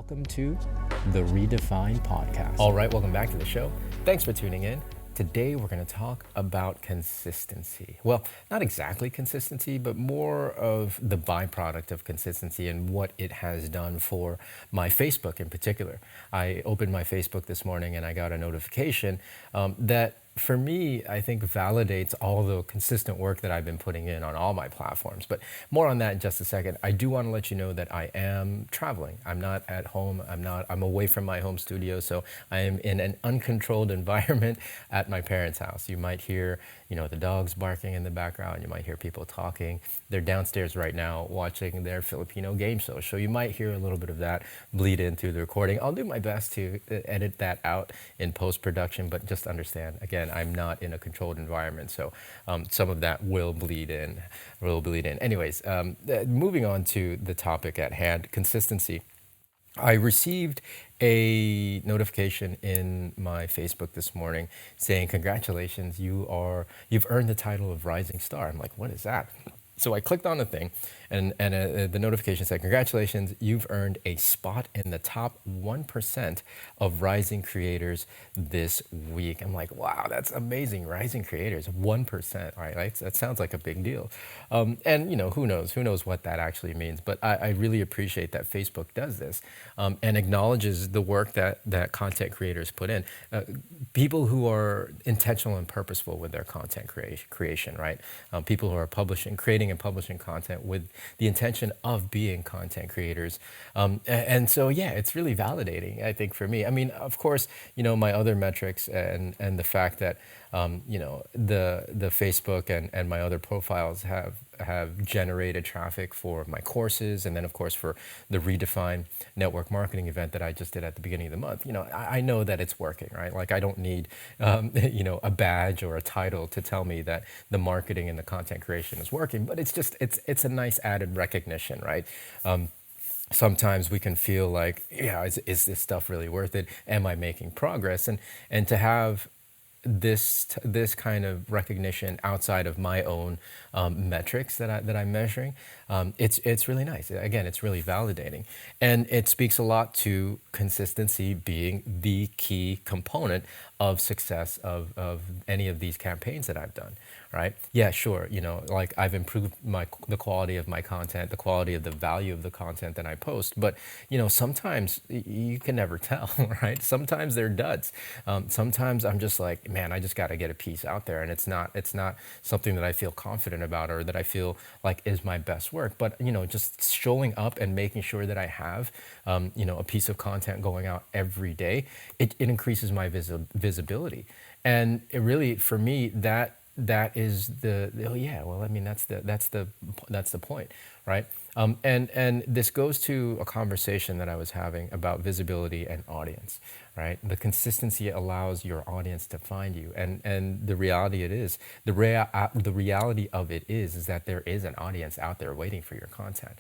welcome to the Redefined Podcast. All right, welcome back to the show. Thanks for tuning in. Today we're going to talk about consistency. Well, not exactly consistency, but more of the byproduct of consistency and what it has done for my Facebook in particular. I opened my Facebook this morning and I got a notification that for me, I think validates all the consistent work that I've been putting in on all my platforms. But more on that in just a second. I do want to let you know that I am traveling. I'm not at home. I'm away from my home studio. So I am in an uncontrolled environment at my parents' house. You might hear, the dogs barking in the background. You might hear people talking. They're downstairs right now watching their Filipino game show. So you might hear a little bit of that bleed into the recording. I'll do my best to edit that out in post-production, but just understand, again, I'm not in a controlled environment, so some of that will bleed in. Anyways, moving on to the topic at hand, consistency. I received a notification in my Facebook this morning saying, congratulations, you've earned the title of Rising Star. I'm like, what is that? So I clicked on the thing, and the notification said, congratulations, you've earned a spot in the top 1% of rising creators this week. I'm like, wow, that's amazing. Rising creators, 1%, right? Like, that sounds like a big deal. And, who knows what that actually means. But I really appreciate that Facebook does this and acknowledges the work that content creators put in. People who are intentional and purposeful with their content creation, right? People who are creating and publishing content with the intention of being content creators. And so, yeah, it's really validating, I think, for me. I mean, of course, my other metrics and the fact that, the Facebook and my other profiles have generated traffic for my courses, and then of course for the Redefine network marketing event that I just did at the beginning of the month. I know that it's working, right? Like, I don't need a badge or a title to tell me that the marketing and the content creation is working, but it's a nice added recognition, right? Sometimes we can feel like, is this stuff really worth it? Am I making progress? And to have this kind of recognition outside of my own metrics that I'm measuring, it's really nice. Again, it's really validating, and it speaks a lot to consistency being the key component of success of any of these campaigns that I've done. Right? Yeah, sure. Like, I've improved the quality of my content, the quality of the value of the content that I post. But, sometimes you can never tell, right? Sometimes they're duds. Sometimes I'm just like, man, I just got to get a piece out there, and it's not something that I feel confident about or that I feel like is my best work. But, just showing up and making sure that I have, a piece of content going out every day, it increases my visibility. And it really, for me, that is that's the point, right? And this goes to a conversation that I was having about visibility and audience, right? The consistency allows your audience to find you, and the reality the reality of it is that there is an audience out there waiting for your content.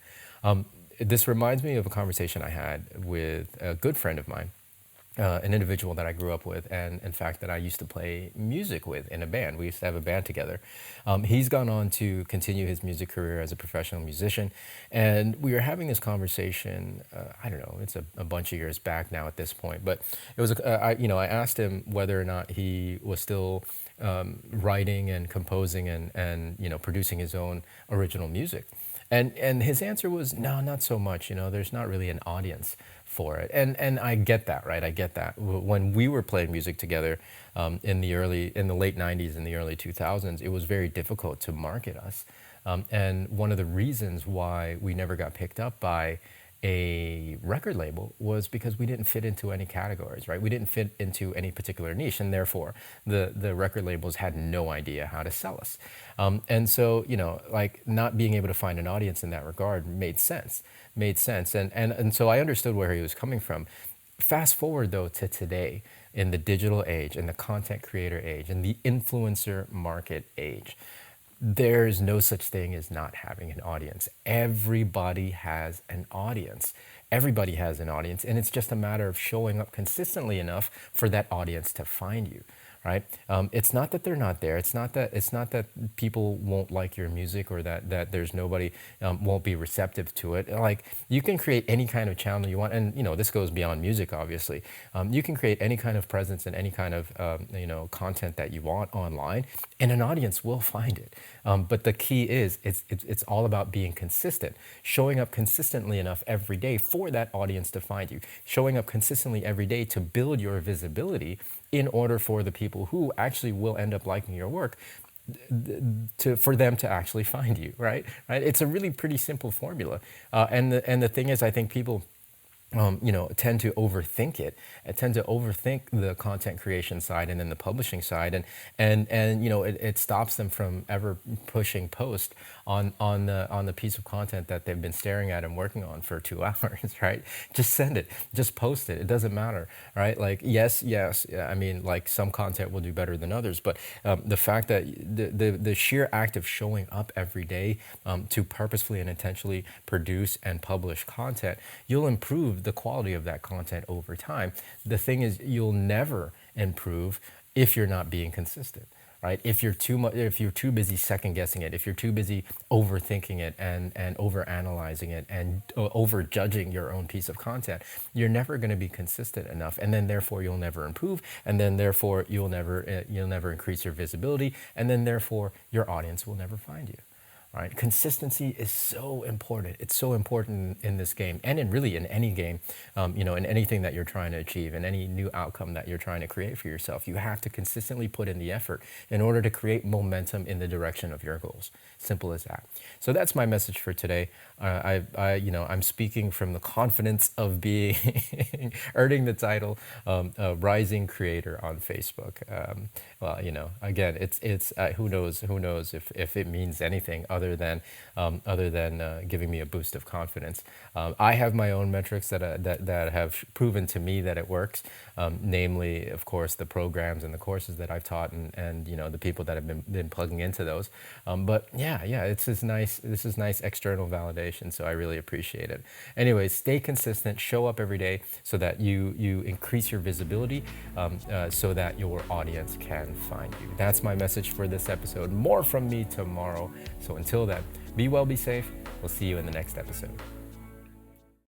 This reminds me of a conversation I had with a good friend of mine. An individual that I grew up with, and in fact that I used to play music with in a band. We used to have a band together. He's gone on to continue his music career as a professional musician, and we were having this conversation. I don't know, it's a bunch of years back now at this point, but it was. I asked him whether or not he was still writing and composing and producing his own original music. And his answer was, no, not so much. There's not really an audience for it. And I get that, right? I get that. When we were playing music together in the late 90s and the early 2000s, it was very difficult to market us. And one of the reasons why we never got picked up by a record label was because we didn't fit into any categories, right? We didn't fit into any particular niche, and therefore the record labels had no idea how to sell us. And so, like, not being able to find an audience in that regard made sense. And so I understood where he was coming from. Fast forward, though, to today, in the digital age, in the content creator age, in the influencer market age, there's no such thing as not having an audience. Everybody has an audience. Everybody has an audience, and it's just a matter of showing up consistently enough for that audience to find you, right? It's not that they're not there. It's not that people won't like your music, or that there's nobody won't be receptive to it. Like, you can create any kind of channel you want, and this goes beyond music, obviously. You can create any kind of presence and any kind of content that you want online, and an audience will find it. But the key is it's all about being consistent, showing up consistently enough every day for that audience to find you, showing up consistently every day to build your visibility in order for the people who actually will end up liking your work for them to actually find you, right. It's a really pretty simple formula, and the thing is, I think people tend to overthink it. I tend to overthink the content creation side and then the publishing side, and it stops them from ever pushing post on the piece of content that they've been staring at and working on for 2 hours, right? Just send it, just post it. It doesn't matter, right? Like, yes, yeah, I mean, like, some content will do better than others, but the fact that the sheer act of showing up every day to purposefully and intentionally produce and publish content, you'll improve the quality of that content over time. The thing is, you'll never improve if you're not being consistent, right? If you're too busy second guessing it, if you're too busy overthinking it and over analyzing it and over judging your own piece of content, you're never going to be consistent enough, and then therefore you'll never improve, and then therefore you'll never increase your visibility, and then therefore your audience will never find you. Right? Consistency is so important. It's so important in this game, and in any game, in anything that you're trying to achieve, in any new outcome that you're trying to create for yourself. You have to consistently put in the effort in order to create momentum in the direction of your goals. Simple as that. So that's my message for today. I'm speaking from the confidence of being earning the title rising creator on Facebook. Well, again, it's who knows if it means anything other than giving me a boost of confidence. I have my own metrics that have proven to me that it works. Namely, of course, the programs and the courses that I've taught, and the people that have been plugging into those. But yeah, it's this nice. This is nice external validation. So I really appreciate it. Anyways, stay consistent. Show up every day so that you increase your visibility, so that your audience can find you. That's my message for this episode. More from me tomorrow. So until then, be well, be safe. We'll see you in the next episode.